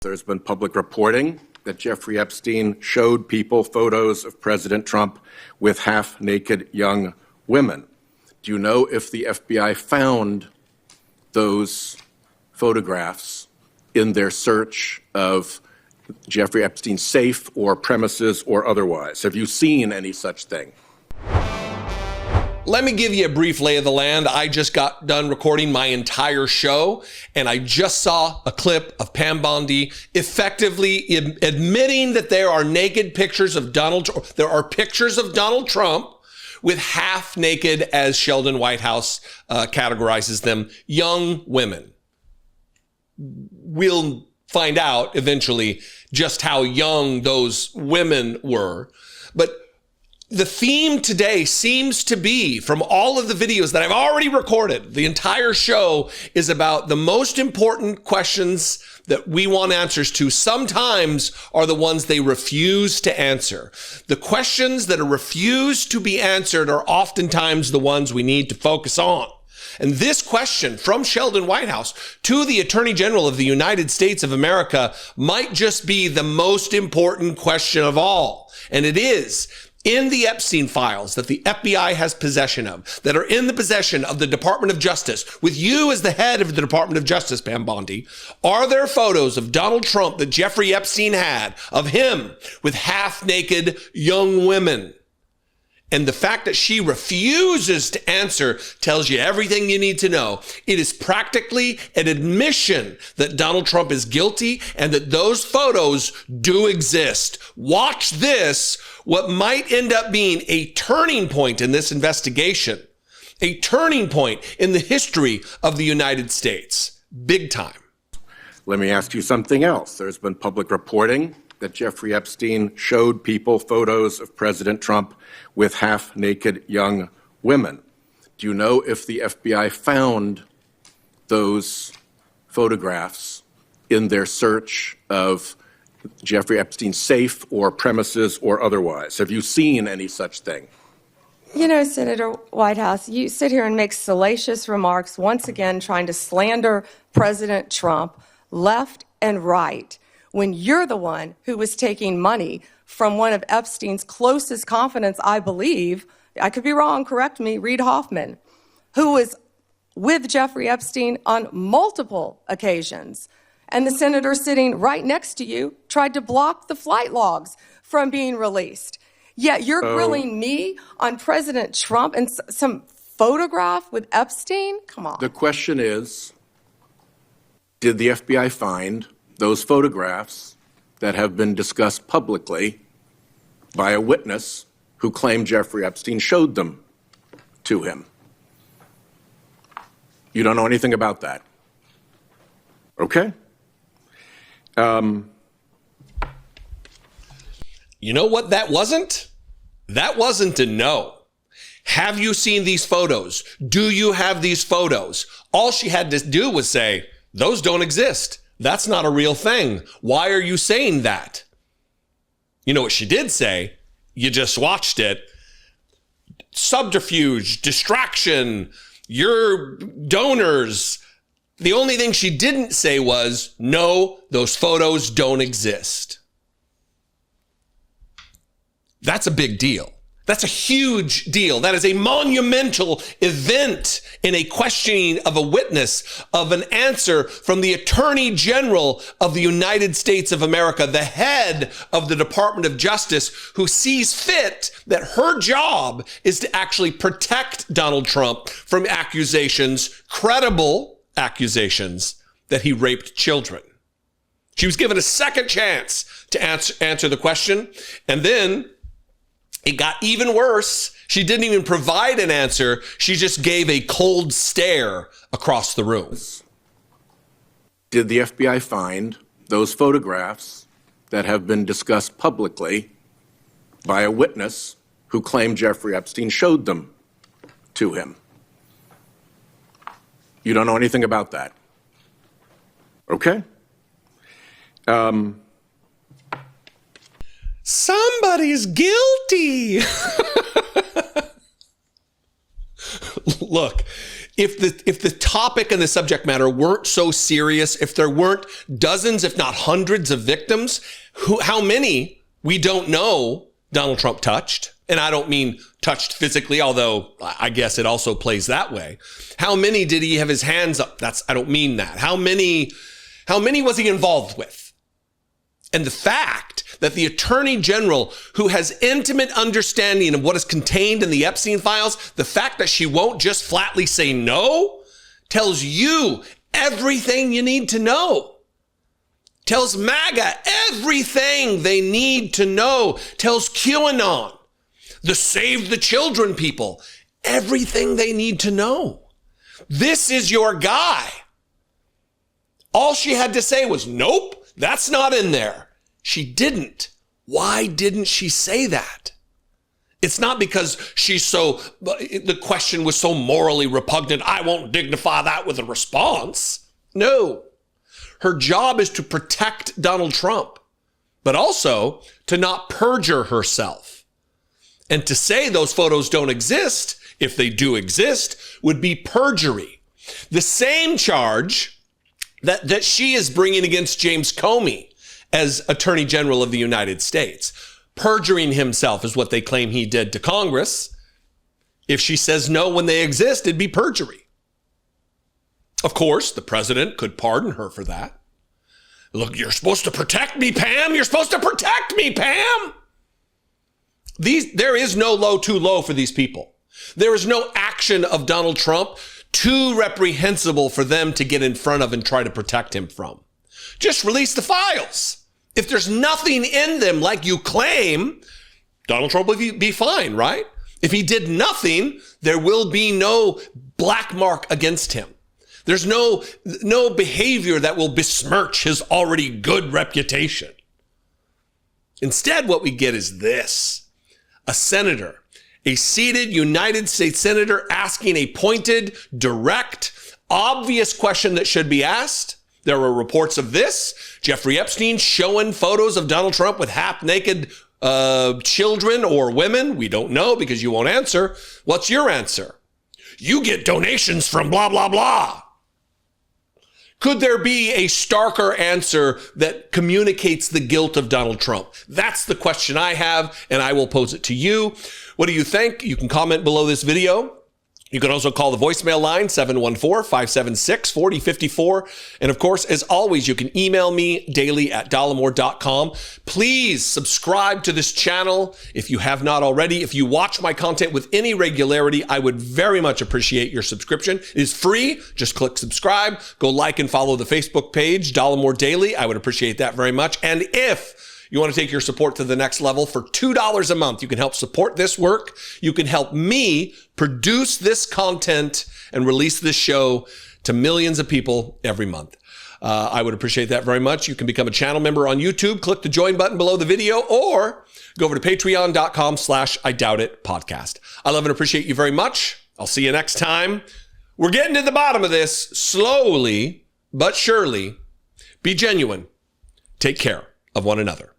There's been public reporting that Jeffrey Epstein showed people photos of President Trump with half-naked young women. Do you know if the FBI found those photographs in their search of Jeffrey Epstein's safe or premises or otherwise? Have you seen any such thing? Let me give you a brief lay of the land. I just got done recording my entire show, and I just saw a clip of Pam Bondi effectively admitting that there are naked pictures of there are pictures of Donald Trump with half naked, as Sheldon Whitehouse categorizes them, young women. We'll find out eventually just how young those women were. But the theme today seems to be, from all of the videos that I've already recorded, the entire show is about the most important questions that we want answers to. Sometimes are the ones they refuse to answer. The questions that are refused to be answered are oftentimes the ones we need to focus on. And this question from Sheldon Whitehouse to the Attorney General of the United States of America might just be the most important question of all. And it is, in the Epstein files that the FBI has possession of, that are in the possession of the Department of Justice, with you as the head of the Department of Justice, Pam Bondi, are there photos of Donald Trump that Jeffrey Epstein had of him with half-naked young women? And the fact that she refuses to answer tells you everything you need to know. It is practically an admission that Donald Trump is guilty and that those photos do exist. Watch this, what might end up being a turning point in this investigation, a turning point in the history of the United States. Big time. Let me ask you something else. There's been public reporting that Jeffrey Epstein showed people photos of President Trump with half-naked young women. Do you know if the FBI found those photographs in their search of Jeffrey Epstein's safe or premises or otherwise? Have you seen any such thing? You know, Senator Whitehouse, you sit here and make salacious remarks, once again trying to slander President Trump left and right, when you're the one who was taking money from one of Epstein's closest confidants, I believe, I could be wrong, correct me, Reid Hoffman, who was with Jeffrey Epstein on multiple occasions. And the senator sitting right next to you tried to block the flight logs from being released. Yet you're grilling me on President Trump and some photograph with Epstein? Come on. The question is, did the FBI find those photographs that have been discussed publicly by a witness who claimed Jeffrey Epstein showed them to him? You don't know anything about that. Okay. You know what that wasn't? That wasn't a no. Have you seen these photos? Do you have these photos? All she had to do was say, those don't exist. That's not a real thing. Why are you saying that? You know what she did say? You just watched it. Subterfuge, distraction, your donors. The only thing she didn't say was, no, those photos don't exist. That's a big deal. That's a huge deal. That is a monumental event in a questioning of a witness, of an answer from the Attorney General of the United States of America, the head of the Department of Justice, who sees fit that her job is to actually protect Donald Trump from accusations, credible accusations, that he raped children. She was given a second chance to answer the question, and then it got even worse. She didn't even provide an answer. She just gave a cold stare across the room. Did the FBI find those photographs that have been discussed publicly by a witness who claimed Jeffrey Epstein showed them to him? You don't know anything about that. Okay. Somebody's guilty. Look, if the topic and the subject matter weren't so serious, if there weren't dozens, if not hundreds of victims, how many we don't know Donald Trump touched? And I don't mean touched physically, although I guess it also plays that way. How many did he have his hands up? I don't mean that. How many was he involved with? And the fact that the Attorney General, who has intimate understanding of what is contained in the Epstein files, the fact that she won't just flatly say no, tells you everything you need to know. Tells MAGA everything they need to know. Tells QAnon, the Save the Children people, everything they need to know. This is your guy. All she had to say was, nope, that's not in there. She didn't. Why didn't she say that? It's not because the question was so morally repugnant, I won't dignify that with a response. No. Her job is to protect Donald Trump, but also to not perjure herself. And to say those photos don't exist, if they do exist, would be perjury. The same charge that she is bringing against James Comey as Attorney General of the United States. Perjuring himself is what they claim he did to Congress. If she says no when they exist, it'd be perjury. Of course, the president could pardon her for that. Look, you're supposed to protect me, Pam. You're supposed to protect me, Pam. There is no low too low for these people. There is no action of Donald Trump too reprehensible for them to get in front of and try to protect him from. Just release the files. If there's nothing in them like you claim, Donald Trump will be fine, right? If he did nothing, there will be no black mark against him. There's no behavior that will besmirch his already good reputation. Instead, what we get is this: a senator, a seated United States senator asking a pointed, direct, obvious question that should be asked. There were reports of this. Jeffrey Epstein showing photos of Donald Trump with half-naked children or women. We don't know because you won't answer. What's your answer? You get donations from blah, blah, blah. Could there be a starker answer that communicates the guilt of Donald Trump? That's the question I have, and I will pose it to you. What do you think? You can comment below this video. You can also call the voicemail line, 714-576-4054. And of course, as always, you can email me daily at dollemore.com. Please subscribe to this channel if you have not already. If you watch my content with any regularity, I would very much appreciate your subscription. It is free. Just click subscribe. Go like and follow the Facebook page, Dollemore Daily. I would appreciate that very much. And if you want to take your support to the next level, for $2 a month, you can help support this work. You can help me produce this content and release this show to millions of people every month. I would appreciate that very much. You can become a channel member on YouTube. Click the join button below the video, or go over to patreon.com/IDoubtIt podcast. I love and appreciate you very much. I'll see you next time. We're getting to the bottom of this slowly but surely. Be genuine. Take care of one another.